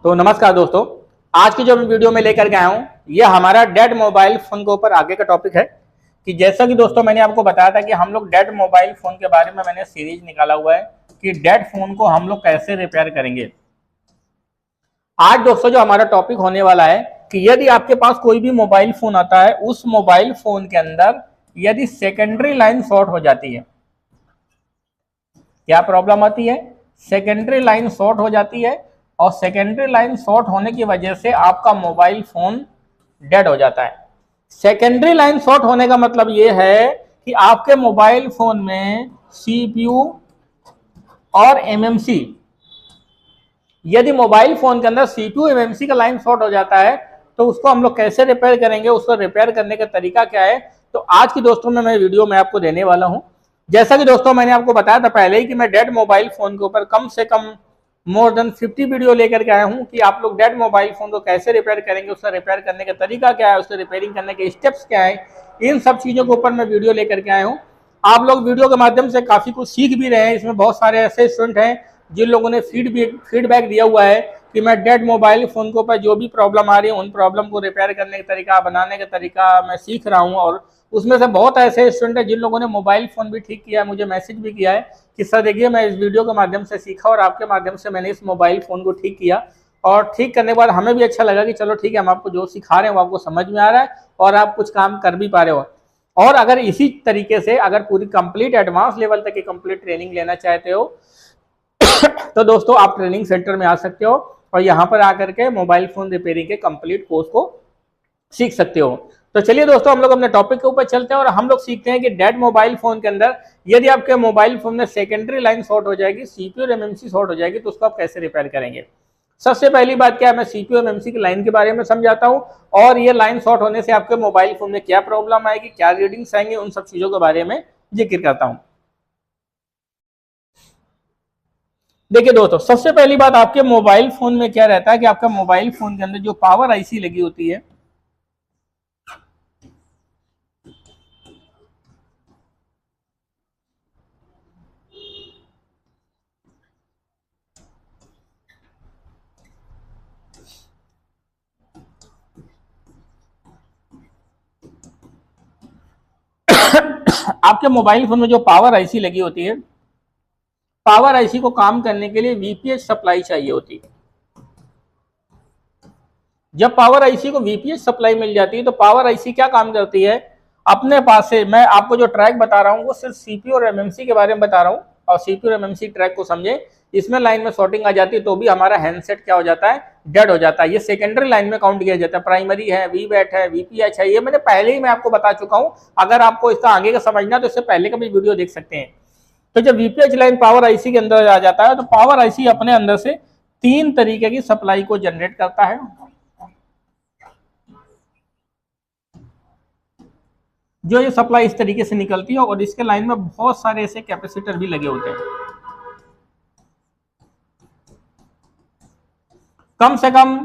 तो नमस्कार दोस्तों, आज की जो वीडियो में लेकर के आया हूँ यह हमारा डेड मोबाइल फोन के ऊपर आगे का टॉपिक है कि जैसा कि दोस्तों मैंने आपको बताया था कि हम लोग डेड मोबाइल फोन के बारे में मैंने सीरीज निकाला हुआ है कि डेड फोन को हम लोग कैसे रिपेयर करेंगे। आज दोस्तों जो हमारा टॉपिक होने वाला है कि यदि आपके पास कोई भी मोबाइल फोन आता है, उस मोबाइल फोन के अंदर यदि सेकेंडरी लाइन शॉर्ट हो जाती है, क्या प्रॉब्लम आती है? सेकेंडरी लाइन शॉर्ट हो जाती है और सेकेंडरी लाइन शॉर्ट होने की वजह से आपका मोबाइल फोन डेड हो जाता है। सेकेंडरी लाइन शॉर्ट होने का मतलब यह है कि आपके मोबाइल फोन में सीपीयू और एमएमसी, यदि मोबाइल फोन के अंदर सीपीयू एमएमसी का लाइन शॉर्ट हो जाता है तो उसको हम लोग कैसे रिपेयर करेंगे, उसको रिपेयर करने का तरीका क्या है, तो आज की दोस्तों में मैं वीडियो में आपको देने वाला हूं। जैसा कि दोस्तों मैंने आपको बताया था पहले ही कि मैं डेड मोबाइल फोन के ऊपर कम से कम मोर देन 50 वीडियो लेकर के आया हूं कि आप लोग डेड मोबाइल फोन को कैसे रिपेयर करेंगे, उसका रिपेयर करने का तरीका क्या है, उससे रिपेयरिंग करने के स्टेप्स क्या है, इन सब चीजों के ऊपर मैं वीडियो लेकर के आया हूं। आप लोग वीडियो के माध्यम से काफी कुछ सीख भी रहे हैं। इसमें बहुत सारे ऐसे स्टूडेंट हैं जिन लोगों ने फीडबैक दिया हुआ है कि मैं डेड मोबाइल फोन के ऊपर जो भी प्रॉब्लम आ रही है उन प्रॉब्लम को रिपेयर करने का तरीका, बनाने का तरीका मैं सीख रहा हूं। और उसमें से बहुत ऐसे स्टूडेंट हैं जिन लोगों ने मोबाइल फोन भी ठीक किया है, मुझे मैसेज भी किया है कि सर देखिए मैं इस वीडियो के माध्यम से सीखा और आपके माध्यम से मैंने इस मोबाइल फोन को ठीक किया और ठीक करने के बाद हमें भी अच्छा लगा कि चलो ठीक है, हम आपको जो सिखा रहे हैं वो आपको समझ में आ रहा है और आप कुछ काम कर भी पा रहे हो। और अगर इसी तरीके से अगर पूरी कंप्लीट एडवांस लेवल तक की कंप्लीट ट्रेनिंग लेना चाहते हो तो दोस्तों आप ट्रेनिंग सेंटर में आ सकते हो और यहाँ पर आकर के मोबाइल फोन रिपेयरिंग के कंप्लीट कोर्स को सीख सकते हो। तो चलिए दोस्तों हम लोग अपने टॉपिक के ऊपर चलते हैं और हम लोग सीखते हैं कि डेड मोबाइल फोन के अंदर यदि आपके मोबाइल फोन में सेकेंडरी लाइन शॉर्ट हो जाएगी, सीपीयू और एमएमसी शॉर्ट हो जाएगी, तो उसको आप कैसे रिपेयर करेंगे। सबसे पहली बात क्या है, मैं सीपीयू एमएमसी की लाइन के बारे में समझाता हूं और ये लाइन शॉर्ट होने से आपके मोबाइल फोन में क्या प्रॉब्लम आएगी, क्या रीडिंग्स आएंगे, उन सब चीजों के बारे में जिक्र करता हूं। देखिए दोस्तों, सबसे पहली बात आपके मोबाइल फोन में क्या रहता है कि आपका मोबाइल फोन के अंदर जो पावर आईसी लगी होती है, आपके मोबाइल फोन में जो पावर आईसी लगी होती है, पावर आईसी को काम करने के लिए वीपीएच सप्लाई चाहिए होती है। जब पावर आईसी को वीपीएच सप्लाई मिल जाती है तो पावर आईसी क्या काम करती है, अपने पास से मैं आपको जो ट्रैक बता रहा हूँ वो सिर्फ सीपीयू और एमएमसी के बारे में बता रहा हूँ और सीपीयू और एमएमसी ट्रैक को समझे। इसमें लाइन में शॉर्टिंग आ जाती है तो भी हमारा हैंडसेट क्या हो जाता है, डेड हो जाता है। ये सेकेंडरी लाइन में काउंट किया जाता है। प्राइमरी है, वीवैट है, वीपीएच है, ये मैंने पहले ही मैं आपको बता चुका हूँ। अगर आपको इसका आगे का समझना तो इससे पहले का भी वीडियो देख सकते हैं। तो जब वीपीएच लाइन पावर आईसी के अंदर आ जाता है तो पावर आईसी अपने अंदर से 3 तरीके की सप्लाई को जनरेट करता है। जो ये सप्लाई इस तरीके से निकलती है और इसके लाइन में बहुत सारे ऐसे कैपेसिटर भी लगे होते हैं। कम से कम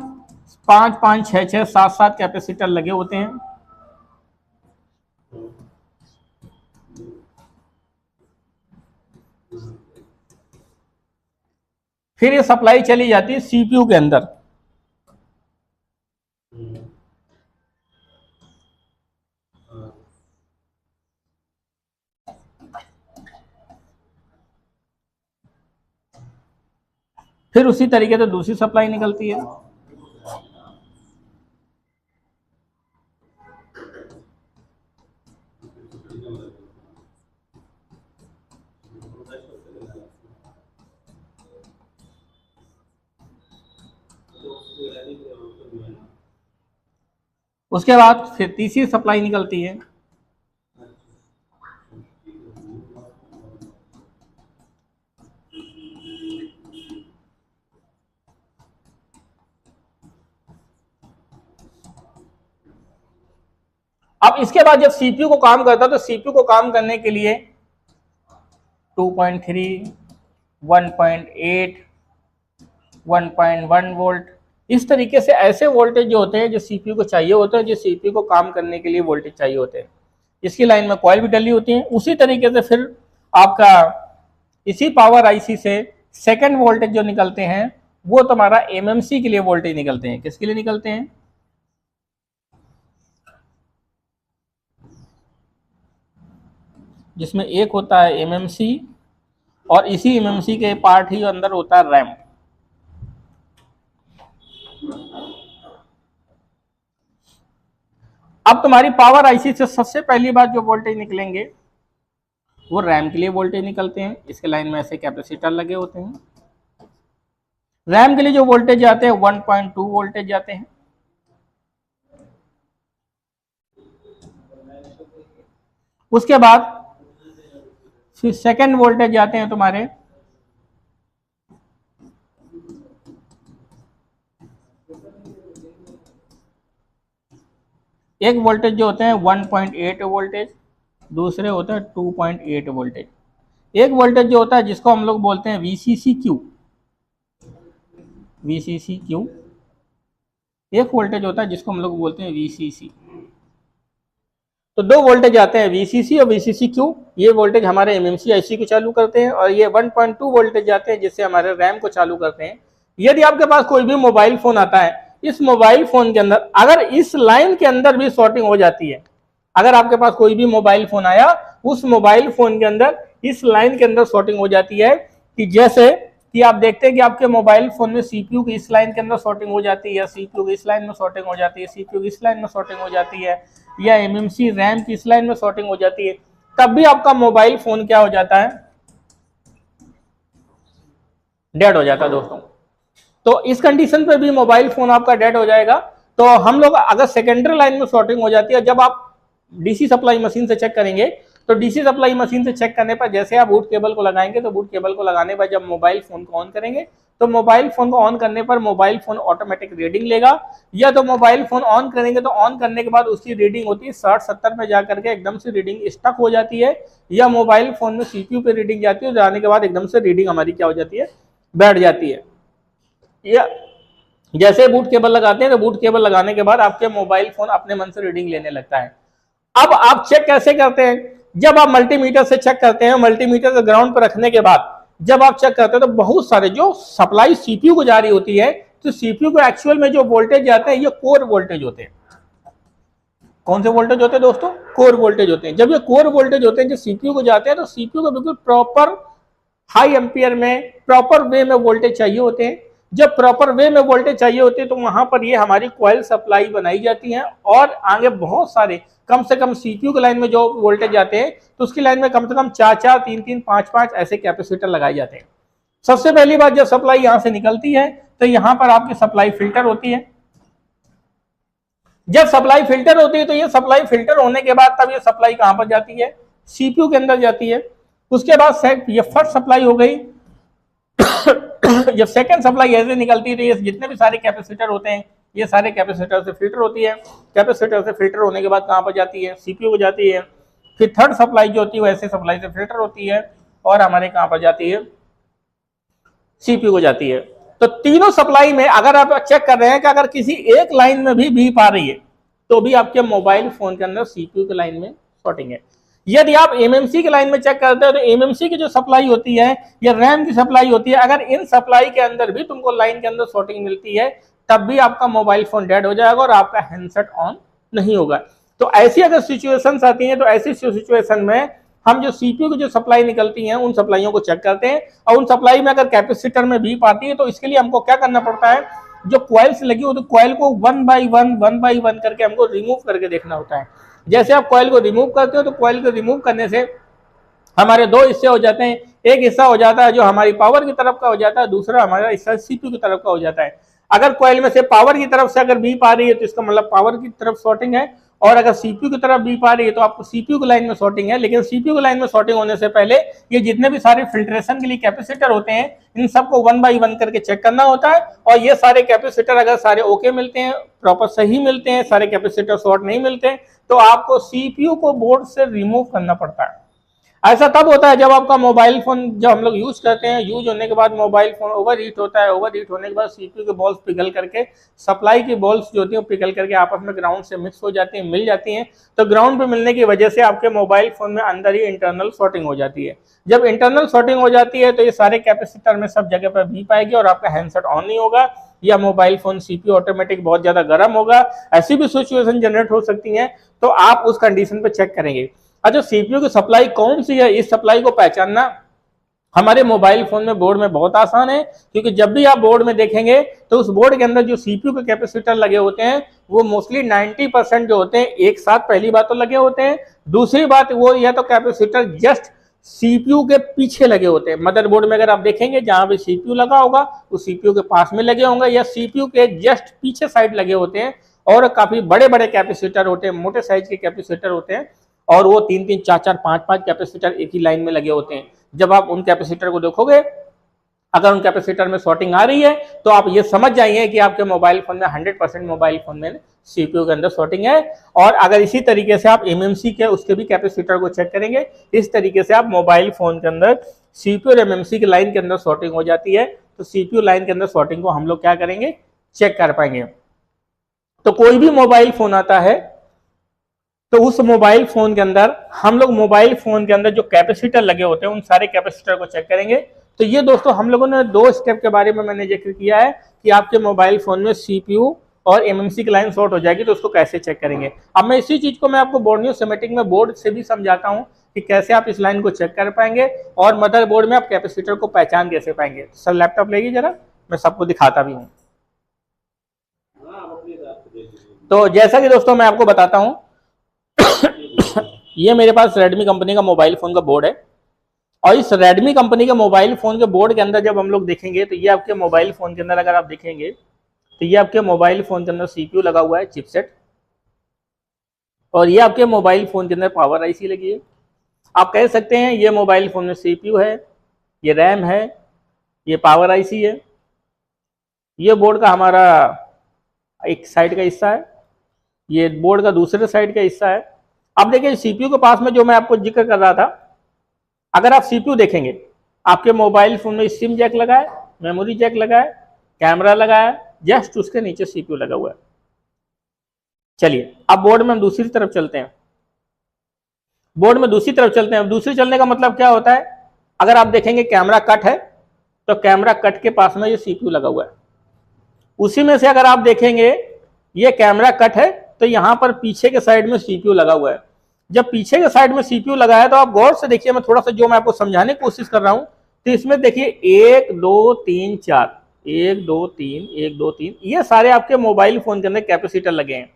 5, 6, 7 कैपेसिटर लगे होते हैं। फिर ये सप्लाई चली जाती है सीपीयू के अंदर। फिर उसी तरीके से दूसरी सप्लाई निकलती है। उसके बाद फिर तीसरी सप्लाई निकलती है। अब इसके बाद जब सीपीयू को काम करता है तो सीपीयू को काम करने के लिए 2.3, 1.8, 1.1 वोल्ट, इस तरीके से ऐसे वोल्टेज जो होते हैं जो सीपीयू को चाहिए होते हैं, जो सीपीयू को काम करने के लिए वोल्टेज चाहिए होते हैं। इसकी लाइन में कॉइल भी डली होती है। उसी तरीके से फिर आपका इसी पावर आईसी से सेकंड वोल्टेज जो निकलते हैं वो तुम्हारा एमएमसी के लिए वोल्टेज निकलते हैं। किसके लिए निकलते हैं? जिसमें एक होता है एमएमसी और इसी एमएमसी के पार्ट ही अंदर होता है रैम। अब तुम्हारी पावर आईसी से सबसे पहली बात जो वोल्टेज निकलेंगे वो रैम के लिए वोल्टेज निकलते हैं। इसके लाइन में ऐसे कैपेसिटर लगे होते हैं। रैम के लिए जो वोल्टेज जाते हैं 1.2 वोल्टेज जाते हैं। उसके बाद फिर सेकंड वोल्टेज जाते हैं तुम्हारे एक वोल्टेज जो होते हैं 1.8 वोल्टेज, दूसरे होते हैं 2.8 वोल्टेज। एक वोल्टेज जो होता है जिसको हम लोग बोलते हैं VCCQ, एक वोल्टेज होता है जिसको हम लोग बोलते हैं VCC। तो दो वोल्टेज आते हैं VCC और VCCQ। ये वोल्टेज हमारे एमएमसी आईसी को चालू करते हैं और ये 1.2 वोल्टेज जाते हैं जिससे हमारे रैम को चालू करते हैं। यदि आपके पास कोई भी मोबाइल फोन आता है, इस मोबाइल फोन के अंदर अगर इस लाइन के अंदर भी शॉर्टिंग हो जाती है, अगर आपके पास कोई भी मोबाइल फोन आया, उस मोबाइल फोन के अंदर इस लाइन के अंदर शॉर्टिंग हो जाती है कि जैसे कि आप देखते हैं कि आपके मोबाइल फोन में सीपीयू की इस लाइन के अंदर शॉर्टिंग हो जाती है, सीपीयू की इस लाइन में शॉर्टिंग हो जाती है, सीपीयू की इस लाइन में शॉर्टिंग हो जाती है, या एमएमसी रैम की इस लाइन में शॉर्टिंग हो जाती है, तब भी आपका मोबाइल फोन क्या हो जाता है? डेड हो जाता है दोस्तों। तो इस कंडीशन पे भी मोबाइल फोन आपका डेड हो जाएगा। तो हम लोग अगर सेकेंडरी लाइन में शॉर्टिंग हो जाती है, जब आप डीसी सप्लाई मशीन से चेक करेंगे तो डीसी सप्लाई मशीन से चेक करने पर जैसे आप बूट केबल को लगाएंगे तो बूट केबल को लगाने पर जब मोबाइल फोन को ऑन करेंगे तो मोबाइल फोन को ऑन करने पर मोबाइल फोन ऑटोमेटिक रीडिंग लेगा, या तो मोबाइल फोन ऑन करेंगे तो ऑन करने के बाद उसकी रीडिंग होती है 60-70 में जाकर के एकदम से रीडिंग स्टक हो जाती है, या मोबाइल फोन में सीपीयू पे रीडिंग जाती है, जाने के बाद एकदम से रीडिंग हमारी क्या हो जाती है? बैठ जाती है। या जैसे बूट केबल लगाते हैं तो बूट केबल लगाने के बाद आपके मोबाइल फोन अपने मन से रीडिंग लेने लगता है। अब आप चेक कैसे करते हैं? जब आप मल्टीमीटर से चेक करते हैं, मल्टीमीटर को ग्राउंड पर रखने के बाद जब आप चेक करते हैं तो बहुत सारे जो सप्लाई सीपीयू को जा रही होती है, तो सीपीयू को एक्चुअल में जो वोल्टेज जाते हैं ये कोर वोल्टेज होते हैं। कौन से वोल्टेज होते हैं दोस्तों? कोर वोल्टेज होते हैं। जब ये कोर वोल्टेज होते हैं जो सीपीयू को जाते हैं तो सीपीयू को बिल्कुल प्रॉपर हाई एम्पियर में प्रॉपर वे में वोल्टेज चाहिए होते हैं। जब प्रॉपर वे में वोल्टेज चाहिए होती है तो वहां पर ये हमारी कॉइल सप्लाई बनाई जाती है और आगे बहुत सारे कम से कम सीपीयू की लाइन में जो वोल्टेज जाते हैं तो उसकी लाइन में कम से कम 4-4, 3-3, 5-5 ऐसे कैपेसिटर लगाए जाते हैं। सबसे पहली बात, जब सप्लाई यहां से निकलती है तो यहां पर आपकी सप्लाई फिल्टर होती है। जब सप्लाई फिल्टर होती है तो ये सप्लाई फिल्टर होने के बाद तब ये सप्लाई कहां पर जाती है? सीपीयू के अंदर जाती है। उसके बाद ये फर्स्ट सप्लाई हो गई। जब सेकंड सप्लाई ऐसे निकलती है तो ये जितने भी सारे कैपेसिटर होते हैं ये सारे कैपेसिटर से फिल्टर होती है। कैपेसिटर से फिल्टर होने के बाद कहां पर जाती है? सीपीयू को जाती है। फिर थर्ड सप्लाई जो होती है वैसे सप्लाई से फिल्टर होती है और हमारे कहां पर जाती है? सीपीयू को जाती है। तो तीनों सप्लाई में अगर आप चेक कर रहे हैं कि अगर किसी एक लाइन में भी बीप आ रही है तो भी आपके मोबाइल फोन के अंदर सीपीयू की लाइन में शॉर्टिंग है। यदि आप एमएमसी की लाइन में चेक करते हो तो एमएमसी की जो सप्लाई होती है या रैम की सप्लाई होती है, अगर इन सप्लाई के अंदर भी तुमको लाइन के अंदर शॉर्टिंग मिलती है तब भी आपका मोबाइल फोन डेड हो जाएगा और आपका हैंडसेट ऑन नहीं होगा। तो ऐसी अगर सिचुएशंस आती हैं तो ऐसी सिचुएशन में हम जो सीपीयू की जो सप्लाई निकलती हैं उन सप्लाइयों को चेक करते हैं और उन सप्लाई में अगर कैपेसिटर में बीप आती है तो इसके लिए हमको क्या करना पड़ता है? जो कॉइल्स लगी हो तो कॉइल को 1 बाय 1 करके हमको रिमूव करके देखना होता है। जैसे आप कॉइल को रिमूव करते हो तो कॉइल को रिमूव करने से हमारे दो हिस्से हो जाते हैं। एक हिस्सा हो जाता है जो हमारी पावर की तरफ का हो जाता है, दूसरा हमारा हिस्सा सीपीयू की तरफ का हो जाता है। अगर कॉइल में से पावर की तरफ से अगर बीप आ रही है तो इसका मतलब पावर की तरफ शॉर्टिंग है, और अगर सीपीयू की तरफ बीप आ रही है तो आपको सीपीयू की लाइन में शॉर्टिंग है। लेकिन सीपीयू की लाइन में शॉर्टिंग होने से पहले ये जितने भी सारे फिल्ट्रेशन के लिए कैपेसिटर होते हैं इन सबको 1 बाय 1 करके चेक करना होता है। और ये सारे कैपेसिटर अगर सारे ओके मिलते हैं, प्रॉपर सही मिलते हैं, सारे कैपेसिटर शॉर्ट नहीं मिलते तो आपको सीपीयू को बोर्ड से रिमूव करना पड़ता है। ऐसा तब होता है जब आपका मोबाइल फोन, जब हम लोग यूज करते हैं, यूज होने के बाद मोबाइल फोन ओवर हीट होता है, ओवर हीट होने के बाद सीपीयू के बॉल्स पिघल करके, सप्लाई की बॉल्स जो होती हैं पिघल करके आपस में ग्राउंड से मिक्स हो जाती हैं, मिल जाती हैं। तो ग्राउंड पे मिलने की वजह से आपके मोबाइल फोन में अंदर ही इंटरनल शॉर्टिंग हो जाती है। जब इंटरनल शॉर्टिंग हो जाती है तो ये सारे कैपेसिटर में सब जगह पर भी पाएगी और आपका हैंडसेट ऑन नहीं होगा, या मोबाइल फोन सीपीयू ऑटोमेटिक बहुत ज्यादा गर्म होगा। ऐसी भी सिचुएशन जनरेट हो सकती है, तो आप उस कंडीशन पे चेक करेंगे। अच्छा, सीपीयू की सप्लाई कौन सी है, इस सप्लाई को पहचानना हमारे मोबाइल फोन में बोर्ड में बहुत आसान है, क्योंकि जब भी आप बोर्ड में देखेंगे तो उस बोर्ड के अंदर जो सीपीयू के कैपेसिटर लगे होते हैं वो मोस्टली 90% जो होते हैं एक साथ पहली बात तो लगे होते हैं। दूसरी बात वो या तो कैपेसिटर जस्ट सीपीयू के पीछे लगे होते हैं। मदरबोर्ड में अगर आप देखेंगे जहां भी सीपीयू लगा होगा उस सीपीयू के पास में लगे होंगे, या सीपीयू के जस्ट पीछे साइड लगे होते हैं। और काफी बड़े बड़े कैपेसिटर होते हैं, मोटे साइज के कैपेसिटर होते हैं, और वो 3-3, 4-4, 5-5 कैपेसिटर एक ही लाइन में लगे होते हैं। जब आप उन कैपेसिटर को देखोगे, अगर उन कैपेसिटर में शॉर्टिंग आ रही है तो आप ये समझ जाइए कि आपके मोबाइल फोन में 100% मोबाइल फोन में सीपीयू के अंदर शॉर्टिंग है। और अगर इसी तरीके से आप एमएमसी के उसके भी कैपेसिटर को चेक करेंगे, इस तरीके से आप मोबाइल फोन के अंदर सीपीयू और एमएमसी की लाइन के अंदर शॉर्टिंग हो जाती है, तो सीपीयू लाइन के अंदर शॉर्टिंग को हम लोग क्या करेंगे, चेक कर पाएंगे। तो कोई भी मोबाइल फोन आता है तो उस मोबाइल फोन के अंदर हम लोग मोबाइल फोन के अंदर जो कैपेसिटर लगे होते हैं उन सारे कैपेसिटर को चेक करेंगे। तो ये दोस्तों हम लोगों ने 2 स्टेप के बारे में मैंने जिक्र किया है कि आपके मोबाइल फोन में सीपीयू और एमएमसी की लाइन शॉर्ट हो जाएगी तो उसको कैसे चेक करेंगे। अब मैं इसी चीज को मैं आपको बोर्ड न्यूज सेमेटिक में बोर्ड से भी समझाता हूँ कि कैसे आप इस लाइन को चेक कर पाएंगे, और मदरबोर्ड में आप कैपेसिटर को पहचान कैसे पाएंगे। सर लैपटॉप लेगी जरा, मैं सबको दिखाता भी हूँ। तो जैसा कि दोस्तों मैं आपको बताता हूँ ये मेरे पास रेडमी कंपनी का मोबाइल फोन का बोर्ड है, और इस रेडमी कंपनी के मोबाइल फोन के बोर्ड के अंदर जब हम लोग देखेंगे तो ये आपके मोबाइल फोन के अंदर अगर आप देखेंगे तो ये आपके मोबाइल फोन के अंदर सीपीयू लगा हुआ है, चिपसेट, और ये आपके मोबाइल फोन के अंदर पावर आईसी लगी है। आप कह सकते हैं ये मोबाइल फोन में सीपीयू है, ये रैम है, ये पावर आईसी है, ये बोर्ड का हमारा एक साइड का हिस्सा है, ये बोर्ड का दूसरे साइड का हिस्सा है। अब देखिए सीपीयू के पास में जो मैं आपको जिक्र कर रहा था, अगर आप सीपीयू देखेंगे आपके मोबाइल फोन में सिम जैक लगा है, मेमोरी जैक लगा है, कैमरा लगा है, जस्ट उसके नीचे सीपीयू लगा हुआ है। चलिए अब बोर्ड में हम दूसरी तरफ चलते हैं। बोर्ड में दूसरी तरफ चलते हैं। दूसरी चलने का मतलब क्या होता है, अगर आप देखेंगे कैमरा कट है तो कैमरा कट के पास में ये सीपीयू लगा हुआ है। उसी में से अगर आप देखेंगे ये कैमरा कट है तो यहां पर पीछे के साइड में सीपीयू लगा हुआ है। जब पीछे के साइड में सीपीयू लगा है तो आप गौर से देखिए, मैं थोड़ा सा जो मैं आपको समझाने की कोशिश कर रहा हूं, तो इसमें देखिए 1 2 3 4, 1 2 3, 1 2 3, ये सारे आपके मोबाइल फोन के अंदर कैपेसिटर लगे हैं।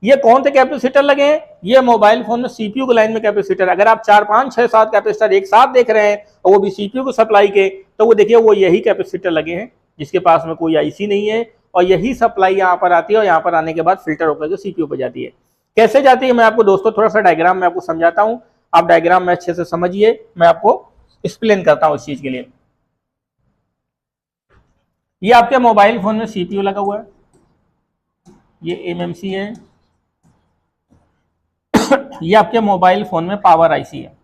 ये कौन से कैपेसिटर लगे हैं, ये मोबाइल फोन में सीपीयू के लाइन में कैपेसिटर। अगर आप 4 5 6 7 कैपेसिटर एक साथ देख रहे हैं और वो भी सीपीयू को सप्लाई के, तो वो देखिए वो यही कैपेसिटर लगे हैं जिसके पास में कोई आईसी नहीं है, और यही सप्लाई यहाँ पर आती है, और यहाँ पर आने के बाद फिल्टर होकर के सीपीयू पर जाती है। कैसे जाती है मैं आपको दोस्तों थोड़ा सा डायग्राम में आपको समझाता हूँ, आप डायग्राम में अच्छे से समझिए, मैं आपको एक्सप्लेन करता हूँ इस चीज के लिए। ये आपके मोबाइल फोन में सीपीयू लगा हुआ है, ये एमएमसी है, ये आपके मोबाइल फोन में पावर आईसी है।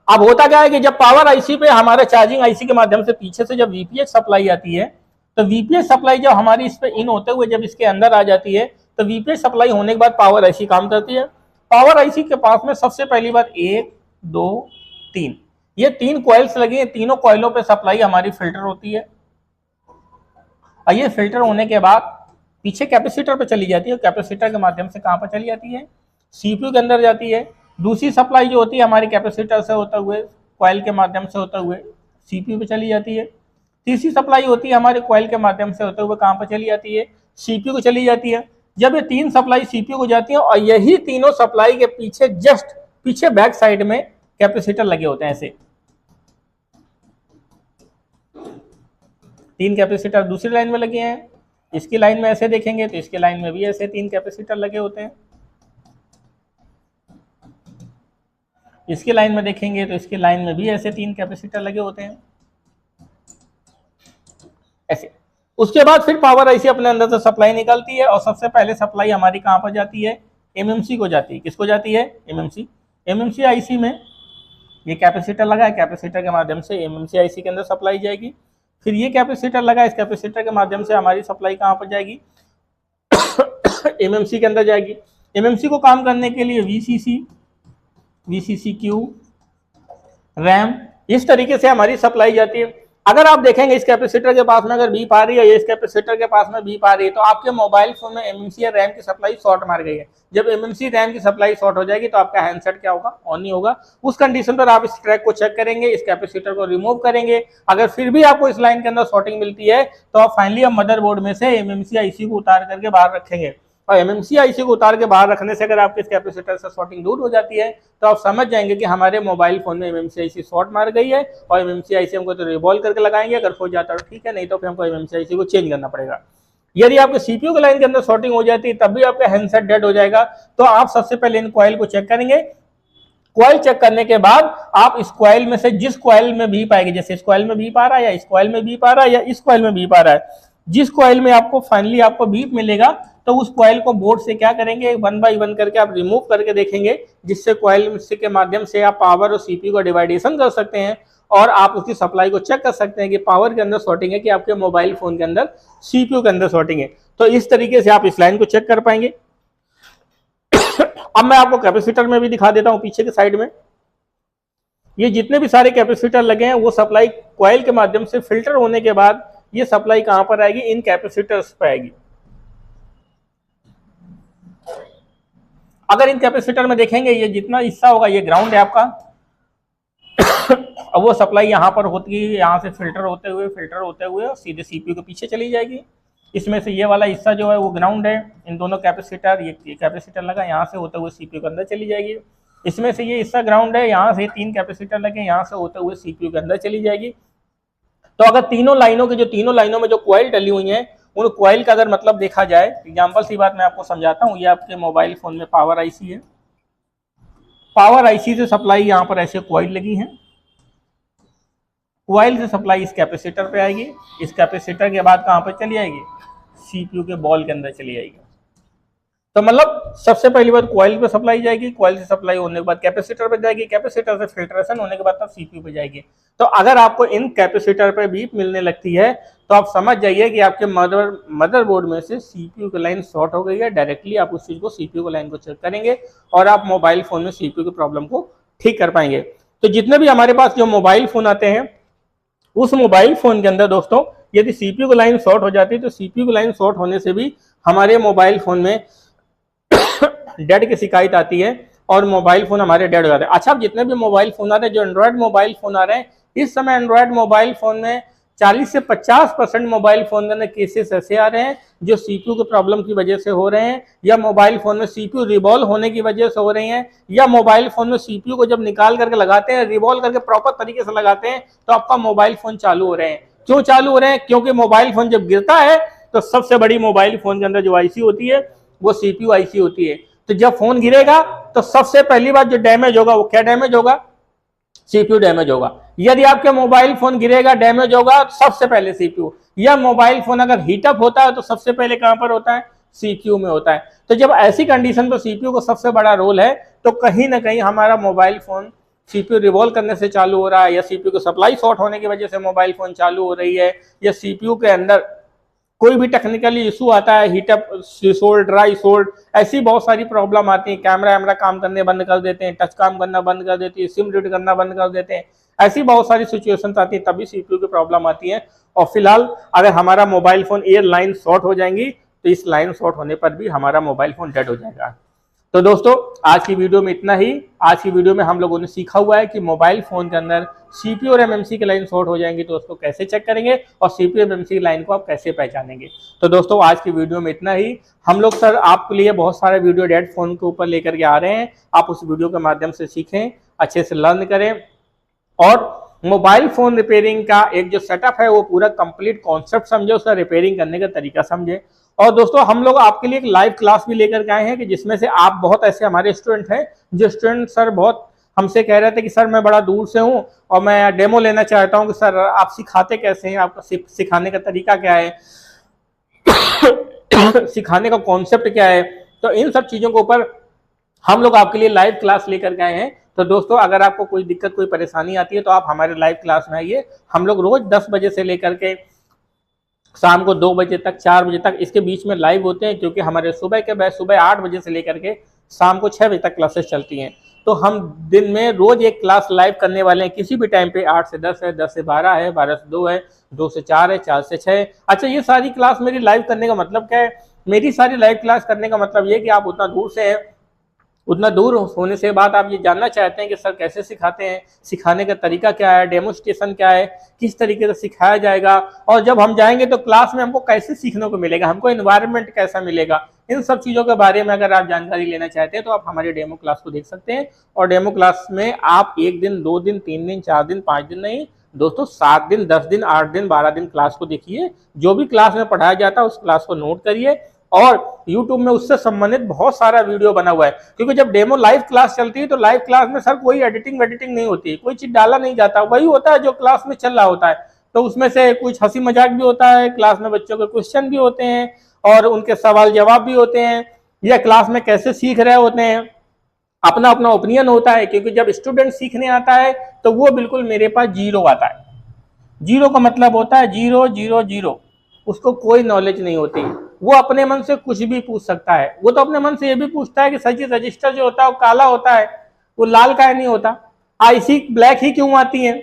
अब होता क्या है कि जब पावर आईसी पे हमारे चार्जिंग आईसी के माध्यम से पीछे से जब वीपीएच सप्लाई आती है, तो वीपीएच सप्लाई जब हमारी इस पे इन होते हुए जब इसके अंदर आ जाती है, तो वीपीएच सप्लाई होने के बाद पावर आईसी काम करती है। पावर आईसी के पास में सबसे पहली बात 1 2 3, ये 3 कॉइल्स लगी हैं, तीनों कॉइलों पे सप्लाई हमारी फिल्टर होती है, और ये फिल्टर होने के बाद पीछे कैपेसिटर पे चली जाती है, कैपेसिटर के माध्यम से कहां पर चली जाती है, सीपीयू के अंदर जाती है। दूसरी सप्लाई जो होती है हमारी कैपेसिटर से होता हुए कॉइल के माध्यम से होता हुए सीपीयू पे चली जाती है। तीसरी सप्लाई होती है हमारे कॉइल के माध्यम से होते हुए कहां पर चली जाती है, सीपीयू को चली जाती है। जब ये 3 सप्लाई सीपीयू को जाती है, और यही तीनों सप्लाई के पीछे जस्ट पीछे बैक साइड में कैपेसिटर लगे होते हैं, ऐसे 3 कैपेसिटर दूसरी लाइन में लगे हैं। इसकी लाइन में ऐसे देखेंगे तो इसके लाइन में भी ऐसे 3 कैपेसिटर लगे होते हैं। इसकी लाइन में देखेंगे तो इसकी लाइन में भी ऐसे 3 कैपेसिटर लगे होते हैं, ऐसे। उसके बाद फिर पावर आईसी अपने अंदर से सप्लाई निकालती है, और सबसे पहले सप्लाई हमारी कहां पर जाती है, एमएमसी को जाती है। किसको जाती है, एमएमसी। एमएमसी आईसी में ये कैपेसिटर लगा है, कैपेसिटर के माध्यम से एमएमसी आईसी के अंदर सप्लाई जाएगी। फिर ये कैपेसिटर लगा है, इस कैपेसिटर के माध्यम से हमारी सप्लाई कहाँ पर जाएगी, एमएमसी के अंदर जाएगी। एमएमसी को काम करने के लिए वीसीसी क्यू, रैम, इस तरीके से हमारी सप्लाई जाती है। अगर आप देखेंगे इस कैपेसिटर के पास में अगर बीप आ रही है, इस कैपेसिटर के पास में बीप आ रही है, तो आपके मोबाइल फोन में एमएमसी या रैम की सप्लाई शॉर्ट मार गई है। जब एमएमसी रैम की सप्लाई शॉर्ट हो जाएगी तो आपका हैंडसेट क्या होगा, ऑन नहीं होगा। उस कंडीशन पर आप इस ट्रैक को चेक करेंगे, इस कैपेसिटर को रिमूव करेंगे। अगर फिर भी आपको इस लाइन के अंदर शॉर्टिंग मिलती है तो आप फाइनली मदरबोर्ड में से एमएमसी आईसी को उतार करके बाहर रखेंगे, और एमएमसी आईसी को उतार के बाहर रखने से अगर आपके इस कैपेसिटर से शॉर्टिंग दूर हो जाती है तो आप समझ जाएंगे कि हमारे मोबाइल फोन में एमएमसी आईसी शॉर्ट मार गई है, और एमएमसी आईसी हमको तो रिवॉल्व करके लगाएंगे, अगर हो जाता है तो ठीक है, नहीं तो फिर हमको एमएमसी आईसी को चेंज करना पड़ेगा। यदि आपके सीपीयू के लाइन के अंदर शॉर्टिंग हो जाती है तब भी आपका हैंडसेट डेड हो जाएगा। तो आप सबसे पहले इन कॉइल को चेक करेंगे। कॉइल चेक करने के बाद आप इस कॉइल में से जिस कॉइल में बीप आएगी, जैसे इस कॉइल में बीप आ रहा है, या इस कॉइल में बीप आ रहा है, या इस कॉइल में बीप आ रहा है, जिस कॉइल में आपको फाइनली आपको बीप मिलेगा तो उस कॉइल को बोर्ड से क्या करेंगे, 1 बाय 1 करके आप रिमूव करके देखेंगे, जिससे कॉइल के माध्यम से आप पावर और सीपीयू का डिवाइडेशन कर सकते हैं, और आप उसकी सप्लाई को चेक कर सकते हैं कि पावर के अंदर शॉर्टिंग है कि आपके मोबाइल फोन के अंदर सीपीयू के अंदर शॉर्टिंग है। तो इस तरीके से आप इस लाइन को चेक कर पाएंगे। अब मैं आपको कैपेसिटर में भी दिखा देता हूं, पीछे के साइड में ये जितने भी सारे कैपेसिटर लगे हैं वो सप्लाई कॉइल के माध्यम से फिल्टर होने के बाद ये सप्लाई कहां पर आएगी, इन कैपेसिटर्स पर आएगी। अगर इन कैपेसिटर में देखेंगे ये जितना हिस्सा होगा ये ग्राउंड है आपका, अब वो सप्लाई यहाँ पर होती है, यहाँ से फिल्टर होते हुए सीधे सीपीयू के पीछे चली जाएगी। इसमें से ये वाला हिस्सा जो है वो ग्राउंड है, इन दोनों कैपेसिटर, ये कैपेसिटर लगा यहाँ से होते हुए सीपीयू के अंदर चली जाएगी। इसमें से ये हिस्सा ग्राउंड है, यहाँ से 3 कैपेसिटर लगे, यहाँ से होते हुए सीपीयू के अंदर चली जाएगी। तो अगर तीनों लाइनों में जो कॉइल डली हुई है उन कॉइल का अगर मतलब देखा जाए, एग्जाम्पल सी बात मैं आपको समझाता हूँ। ये आपके मोबाइल फोन में पावर आईसी है, पावर आईसी से सप्लाई यहाँ पर ऐसे कॉइल लगी है, कॉइल से सप्लाई इस कैपेसिटर पे आएगी, इस कैपेसिटर के बाद कहाँ पर चली आएगी, सीपीयू के बॉल के अंदर चली जाएगी। तो मतलब सबसे पहली बात कॉइल पे सप्लाई जाएगी, कॉइल से सप्लाई होने के बाद कैपेसिटर पे जाएगी, कैपेसिटर से फिल्ट्रेशन होने के बाद तब सीपीयू पे जाएगी। तो अगर आपको इन कैपेसिटर पे बीप मिलने लगती है तो आप समझ जाइए कि आपके मदरबोर्ड में से सीपीयू की लाइन शॉर्ट हो गई है। डायरेक्टली आप उस चीज को सीपीयू की लाइन को चेक करेंगे और आप मोबाइल फोन में सीपीयू की प्रॉब्लम को ठीक कर पाएंगे। तो जितने भी हमारे पास जो मोबाइल फोन आते हैं उस मोबाइल फोन के अंदर दोस्तों यदि सीपीयू की लाइन शॉर्ट हो जाती है तो सीपीयू की लाइन शॉर्ट होने से भी हमारे मोबाइल फोन में डेड की शिकायत आती है और मोबाइल फोन हमारे डेड हो जाते हैं। अच्छा, अब जितने भी मोबाइल फोन आ रहे हैं, जो एंड्रॉयड मोबाइल फोन आ रहे हैं, इस समय एंड्रॉयड मोबाइल फोन में 40 से 50% मोबाइल फोन के अंदर केसेस ऐसे आ रहे हैं जो सीपीयू की प्रॉब्लम की वजह से हो रहे हैं, या मोबाइल फोन में सीपीयू रिवॉल्व होने की वजह से हो रही हैं, या मोबाइल फोन में सीपीयू को जब निकाल करके लगाते हैं, रिवॉल्व करके प्रॉपर तरीके से लगाते हैं तो आपका मोबाइल फोन चालू हो रहे हैं। क्यों चालू हो रहे हैं? क्योंकि मोबाइल फोन जब गिरता है तो सबसे बड़ी मोबाइल फोन के अंदर जो आईसी होती है वो सीपीयू आईसी होती है। तो जब फोन गिरेगा तो सबसे पहली बात जो डैमेज होगा वो क्या डैमेज होगा? सीपीयू डैमेज होगा। यदि आपके मोबाइल फोन गिरेगा, डैमेज होगा, सबसे पहले सीपीयू। या मोबाइल फोन अगर हीटअप होता है तो सबसे पहले कहां पर होता है? सीपीयू में होता है। तो जब ऐसी कंडीशन पर सीपीयू को सबसे बड़ा रोल है तो कहीं ना कहीं हमारा मोबाइल फोन सीपीयू रिवॉल्व करने से चालू हो रहा है, या सीपीयू को सप्लाई शॉर्ट होने की वजह से मोबाइल फोन चालू हो रही है, या सीपीयू के अंदर कोई भी टेक्निकली इशू आता है, हीटअप, सोल्ड, ड्राई सोल्ड, ऐसी बहुत सारी प्रॉब्लम आती है। कैमरा काम करने बंद कर देते हैं, टच काम करना बंद कर देती है, सिम रीड करना बंद कर देते हैं, ऐसी बहुत सारी सिचुएशंस आती है, तभी सीपीयू की प्रॉब्लम आती है। और फिलहाल अगर हमारा mobile phone air line short हो जाएंगी तो इस लाइन शॉर्ट होने पर भी हमारा मोबाइल फोन डेड हो जाएगा। तो दोस्तों आज की वीडियो में इतना ही। आज की वीडियो में हम लोगों ने सीखा हुआ है कि मोबाइल फोन के अंदर सीपीयू और एमएमसी की लाइन शॉर्ट हो जाएंगी तो उसको कैसे चेक करेंगे और सीपीयू एमएमसी की लाइन को आप कैसे पहचानेंगे। तो दोस्तों आज की वीडियो में इतना ही। हम लोग सर आपके लिए बहुत सारे वीडियो डेड फोन के ऊपर लेकर के आ रहे हैं, आप उस वीडियो के माध्यम से सीखें, अच्छे से लर्न करें और मोबाइल फोन रिपेयरिंग का एक जो सेटअप है वो पूरा कंप्लीट कॉन्सेप्ट समझे, उसका रिपेयरिंग करने का तरीका समझे। और दोस्तों हम लोग आपके लिए एक लाइव क्लास भी लेकर के आए हैं कि जिसमें से आप बहुत ऐसे हमारे स्टूडेंट हैं जो स्टूडेंट सर बहुत हमसे कह रहे थे कि सर मैं बड़ा दूर से हूं और मैं डेमो लेना चाहता हूं कि सर आप सिखाते कैसे हैं, आपका सिखाने का तरीका क्या है, सिखाने का कॉन्सेप्ट क्या है। तो इन सब चीजों के ऊपर हम लोग आपके लिए लाइव क्लास लेकर के आए हैं। तो दोस्तों अगर आपको कोई दिक्कत कोई परेशानी आती है तो आप हमारे लाइव क्लास में आइए। हम लोग रोज 10 बजे से लेकर के शाम को 2 बजे तक 4 बजे तक इसके बीच में लाइव होते हैं, क्योंकि हमारे सुबह के बैच सुबह 8 बजे से लेकर के शाम को 6 बजे तक क्लासेस चलती हैं। तो हम दिन में रोज एक क्लास लाइव करने वाले हैं किसी भी टाइम पे। 8 से 10 है, 10 से 12 है, 12 से 2 है, 2 से 4 है, 4 से 6 है। अच्छा, ये सारी क्लास मेरी लाइव करने का मतलब क्या है? मेरी सारी लाइव क्लास करने का मतलब ये कि आप उतना दूर से हैं, उतना दूर होने से बाद आप ये जानना चाहते हैं कि सर कैसे सिखाते हैं, सिखाने का तरीका क्या है, डेमोस्ट्रेशन क्या है, किस तरीके से सिखाया जाएगा, और जब हम जाएंगे तो क्लास में हमको कैसे सीखने को मिलेगा, हमको एनवायरनमेंट कैसा मिलेगा, इन सब चीज़ों के बारे में अगर आप जानकारी लेना चाहते हैं तो आप हमारी डेमो क्लास को देख सकते हैं। और डेमो क्लास में आप 1 दिन, 2 दिन, 3 दिन, 4 दिन, 5 दिन नहीं दोस्तों, 7 दिन, 10 दिन, 8 दिन, 12 दिन क्लास को देखिए। जो भी क्लास में पढ़ाया जाता है उस क्लास को नोट करिए, और YouTube में उससे संबंधित बहुत सारा वीडियो बना हुआ है। क्योंकि जब डेमो लाइव क्लास चलती है तो लाइव क्लास में सर कोई एडिटिंग वेडिटिंग नहीं होती है, कोई चीज डाला नहीं जाता, वही होता है जो क्लास में चल रहा होता है। तो उसमें से कुछ हंसी मजाक भी होता है, क्लास में बच्चों के क्वेश्चन भी होते हैं और उनके सवाल जवाब भी होते हैं, या क्लास में कैसे सीख रहे होते हैं, अपना अपना ओपिनियन होता है। क्योंकि जब स्टूडेंट सीखने आता है तो वो बिल्कुल मेरे पास जीरो आता है। जीरो का मतलब होता है 0 0 0, उसको कोई नॉलेज नहीं होती, वो अपने मन से कुछ भी पूछ सकता है। वो तो अपने मन से ये भी पूछता है कि सर जी रजिस्टर जो होता है वो काला होता है, वो लाल का नहीं होता, आईसी ब्लैक ही क्यों आती है,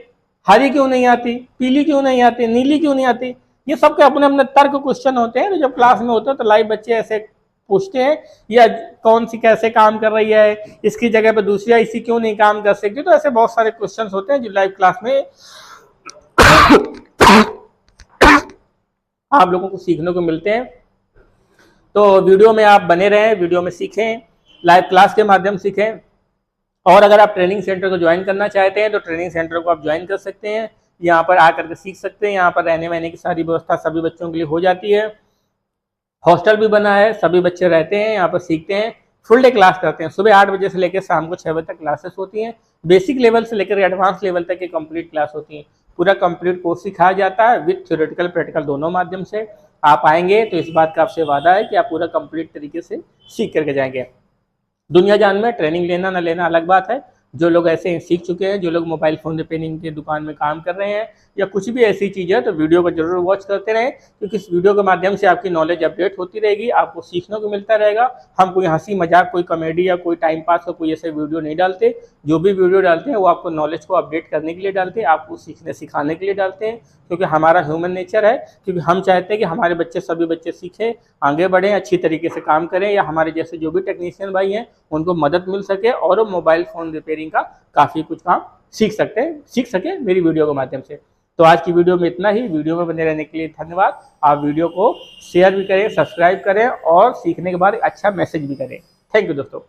हरी क्यों नहीं आती, पीली क्यों नहीं आती, नीली क्यों नहीं आती। ये सबके अपने अपने तर्क क्वेश्चन होते हैं। तो जब क्लास में होते हैं तो लाइव बच्चे ऐसे पूछते हैं, या कौन सी कैसे काम कर रही है, इसकी जगह पर दूसरी आईसी क्यों नहीं काम कर सकती। तो ऐसे बहुत सारे क्वेश्चन होते हैं जो लाइव क्लास में आप लोगों को सीखने को मिलते हैं। तो वीडियो में आप बने रहें, वीडियो में सीखें, लाइव क्लास के माध्यम सीखें। और अगर आप ट्रेनिंग सेंटर को ज्वाइन करना चाहते हैं तो ट्रेनिंग सेंटर को आप ज्वाइन कर सकते हैं, यहाँ पर आकर के सीख सकते हैं। यहाँ पर रहने वहने की सारी व्यवस्था सभी बच्चों के लिए हो जाती है, हॉस्टल भी बना है, सभी बच्चे रहते हैं यहाँ पर, सीखते हैं, फुल डे क्लास करते हैं। सुबह 8 बजे से लेकर शाम को 6 बजे तक क्लासेस होती हैं। बेसिक लेवल से लेकर एडवांस लेवल तक की कंप्लीट क्लास होती है। पूरा कंप्लीट कोर्स सिखाया जाता है विद थ्योरेटिकल प्रैक्टिकल दोनों माध्यम से। आप आएंगे तो इस बात का आपसे वादा है कि आप पूरा कंप्लीट तरीके से सीख करके जाएंगे। दुनिया जान में ट्रेनिंग लेना ना लेना अलग बात है। जो लोग ऐसे सीख चुके हैं, जो लोग मोबाइल फ़ोन रिपेयरिंग की दुकान में काम कर रहे हैं या कुछ भी ऐसी चीज़ है, तो वीडियो को जरूर वॉच करते रहें, क्योंकि इस वीडियो के माध्यम से आपकी नॉलेज अपडेट होती रहेगी, आपको सीखने को मिलता रहेगा। हम कोई हंसी मजाक, कोई कॉमेडी या कोई टाइम पास का कोई ऐसे वीडियो नहीं डालते। जो भी वीडियो डालते हैं वो आपको नॉलेज को अपडेट करने के लिए डालते हैं, आपको सीखने सिखाने के लिए डालते हैं, क्योंकि हमारा ह्यूमन नेचर है। क्योंकि हम चाहते हैं कि हमारे बच्चे, सभी बच्चे सीखें, आगे बढ़ें, अच्छी तरीके से काम करें, या हमारे जैसे जो भी टेक्नीशियन भाई हैं उनको मदद मिल सके और वो मोबाइल फ़ोन रिपेयरिंग का काफ़ी कुछ काम सीख सके मेरी वीडियो के माध्यम से। तो आज की वीडियो में इतना ही। वीडियो में बने रहने के लिए धन्यवाद। आप वीडियो को शेयर भी करें, सब्सक्राइब करें और सीखने के बाद अच्छा मैसेज भी करें। थैंक यू दोस्तों।